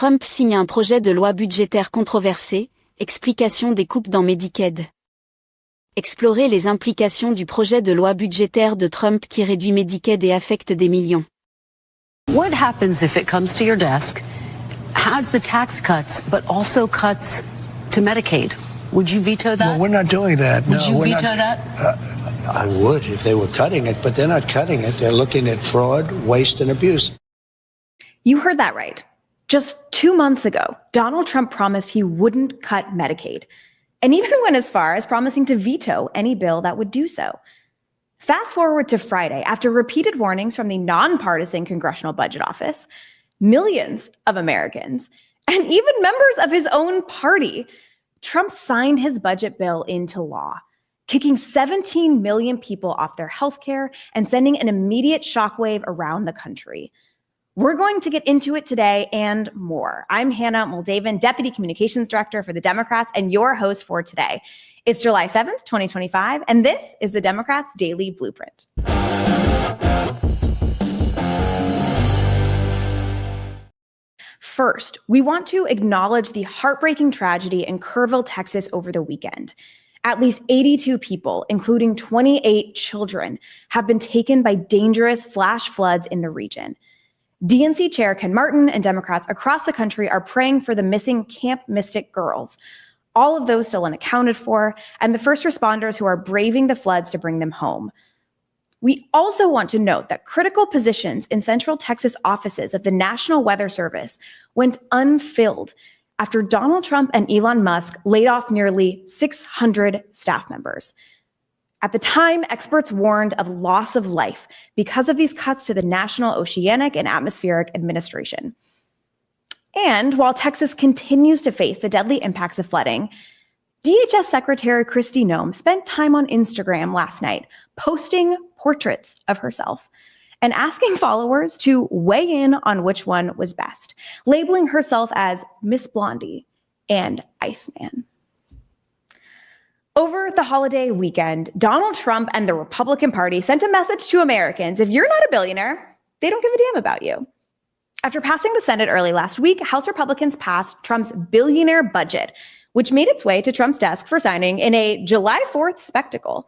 Trump signe un projet de loi budgétaire controversé, explication des coupes dans Medicaid. Explorer les implications du projet de loi budgétaire de Trump qui réduit Medicaid et affecte des millions. What happens if it comes to your desk, has the tax cuts, but also cuts to Medicaid? Would you veto that? Well, we're not doing that. Would you veto that? I would if they were cutting it, but they're not cutting it. They're looking at fraud, waste, and abuse. You heard that right. Just 2 months ago, Donald Trump promised he wouldn't cut Medicaid, and even went as far as promising to veto any bill that would do so. Fast forward to Friday, after repeated warnings from the nonpartisan Congressional Budget Office, millions of Americans, and even members of his own party, Trump signed his budget bill into law, kicking 17 million people off their health care and sending an immediate shockwave around the country. We're going to get into it today and more. I'm Hannah Moldaven, Deputy Communications Director for the Democrats and your host for today. It's July 7th, 2025, and this is the Democrats' Daily Blueprint. First, we want to acknowledge the heartbreaking tragedy in Kerrville, Texas over the weekend. At least 82 people, including 28 children, have been taken by dangerous flash floods in the region. DNC Chair Ken Martin and Democrats across the country are praying for the missing Camp Mystic girls, all of those still unaccounted for, and the first responders who are braving the floods to bring them home. We also want to note that critical positions in Central Texas offices of the National Weather Service went unfilled after Donald Trump and Elon Musk laid off nearly 600 staff members. At the time, experts warned of loss of life because of these cuts to the National Oceanic and Atmospheric Administration. And while Texas continues to face the deadly impacts of flooding, DHS Secretary Kristi Noem spent time on Instagram last night posting portraits of herself and asking followers to weigh in on which one was best, labeling herself as Miss Blondie and Iceman. Over the holiday weekend, Donald Trump and the Republican Party sent a message to Americans: if you're not a billionaire, they don't give a damn about you. After passing the Senate early last week, House Republicans passed Trump's billionaire budget, which made its way to Trump's desk for signing in a July 4th spectacle.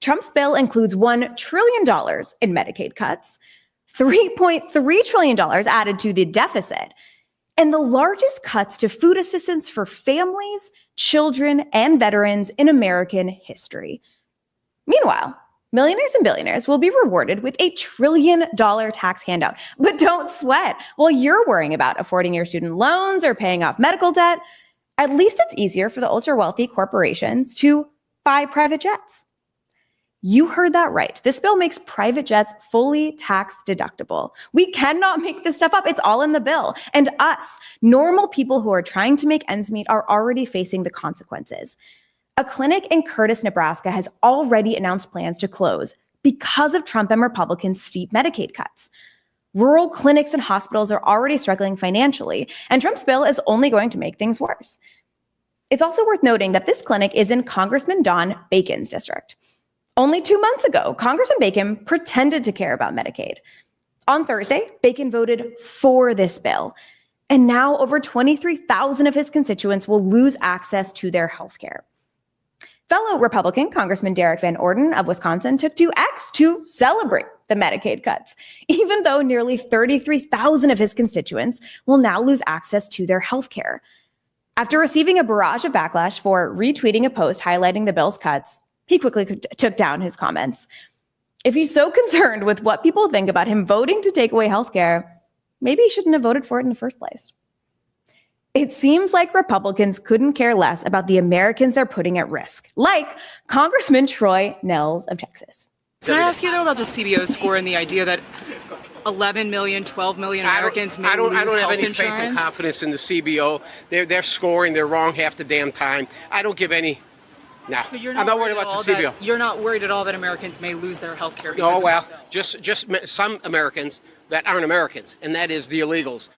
Trump's bill includes $1 trillion in Medicaid cuts, $3.3 trillion added to the deficit, and the largest cuts to food assistance for families, children, and veterans in American history. Meanwhile, millionaires and billionaires will be rewarded with $1 trillion tax handout. But don't sweat. While you're worrying about affording your student loans or paying off medical debt, at least it's easier for the ultra-wealthy corporations to buy private jets. You heard that right. This bill makes private jets fully tax deductible. We cannot make this stuff up. It's all in the bill. And us, normal people who are trying to make ends meet, are already facing the consequences. A clinic in Curtis, Nebraska has already announced plans to close because of Trump and Republicans' steep Medicaid cuts. Rural clinics and hospitals are already struggling financially, and Trump's bill is only going to make things worse. It's also worth noting that this clinic is in Congressman Don Bacon's district. Only 2 months ago, Congressman Bacon pretended to care about Medicaid. On Thursday, Bacon voted for this bill, and now over 23,000 of his constituents will lose access to their health care. Fellow Republican Congressman Derek Van Orden of Wisconsin took to X to celebrate the Medicaid cuts, even though nearly 33,000 of his constituents will now lose access to their health care. After receiving a barrage of backlash for retweeting a post highlighting the bill's cuts, he quickly took down his comments. If he's so concerned with what people think about him voting to take away health care, maybe he shouldn't have voted for it in the first place. It seems like Republicans couldn't care less about the Americans they're putting at risk, like Congressman Troy Nehls of Texas. Can I ask you, though, about the CBO score and the idea that 11 million, 12 million Americans may lose health insurance? I don't have any faith and confidence in the CBO. They're scoring. They're wrong half the damn time. I don't give any. No, so I'm not worried about the CBO. You're not worried at all that Americans may lose their health care? Oh, well, just some Americans that aren't Americans, and that is the illegals.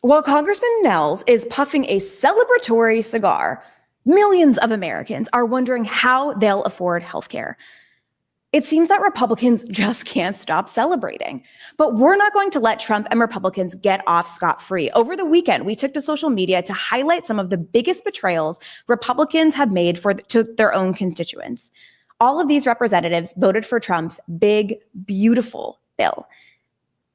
While Congressman Nehls is puffing a celebratory cigar, millions of Americans are wondering how they'll afford health care. It seems that Republicans just can't stop celebrating. But we're not going to let Trump and Republicans get off scot-free. Over the weekend, we took to social media to highlight some of the biggest betrayals Republicans have made to their own constituents. All of these representatives voted for Trump's big, beautiful bill.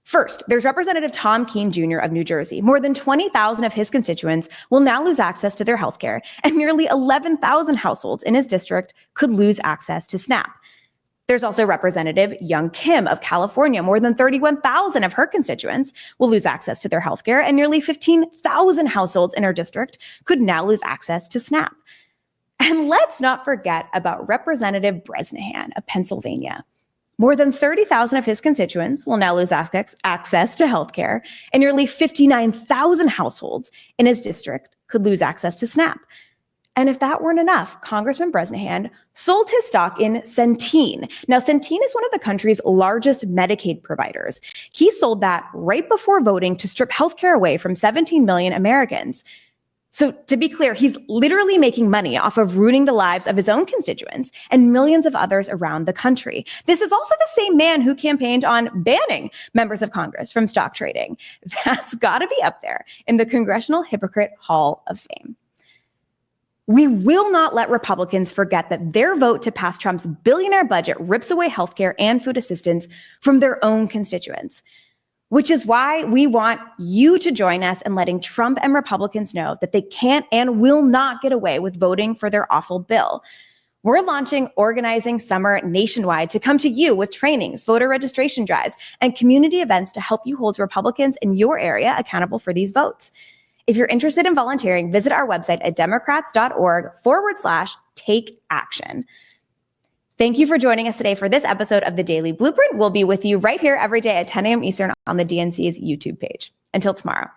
First, there's Representative Noem Kean Jr. of New Jersey. More than 20,000 of his constituents will now lose access to their health care, and nearly 11,000 households in his district could lose access to SNAP. There's also Representative Young Kim of California. More than 31,000 of her constituents will lose access to their health care, and nearly 15,000 households in her district could now lose access to SNAP. And let's not forget about Representative Bresnahan of Pennsylvania. More than 30,000 of his constituents will now lose access to health care, and nearly 59,000 households in his district could lose access to SNAP. And if that weren't enough, Congressman Bresnahan sold his stock in Centene. Now, Centene is one of the country's largest Medicaid providers. He sold that right before voting to strip healthcare away from 17 million Americans. So to be clear, he's literally making money off of ruining the lives of his own constituents and millions of others around the country. This is also the same man who campaigned on banning members of Congress from stock trading. That's got to be up there in the Congressional Hypocrite Hall of Fame. We will not let Republicans forget that their vote to pass Trump's billionaire budget rips away healthcare and food assistance from their own constituents, which is why we want you to join us in letting Trump and Republicans know that they can't and will not get away with voting for their awful bill. We're launching Organizing Summer nationwide to come to you with trainings, voter registration drives, and community events to help you hold Republicans in your area accountable for these votes. If you're interested in volunteering, visit our website at democrats.org/take action. Thank you for joining us today for this episode of the Daily Blueprint. We'll be with you right here every day at 10 a.m. Eastern on the DNC's YouTube page. Until tomorrow.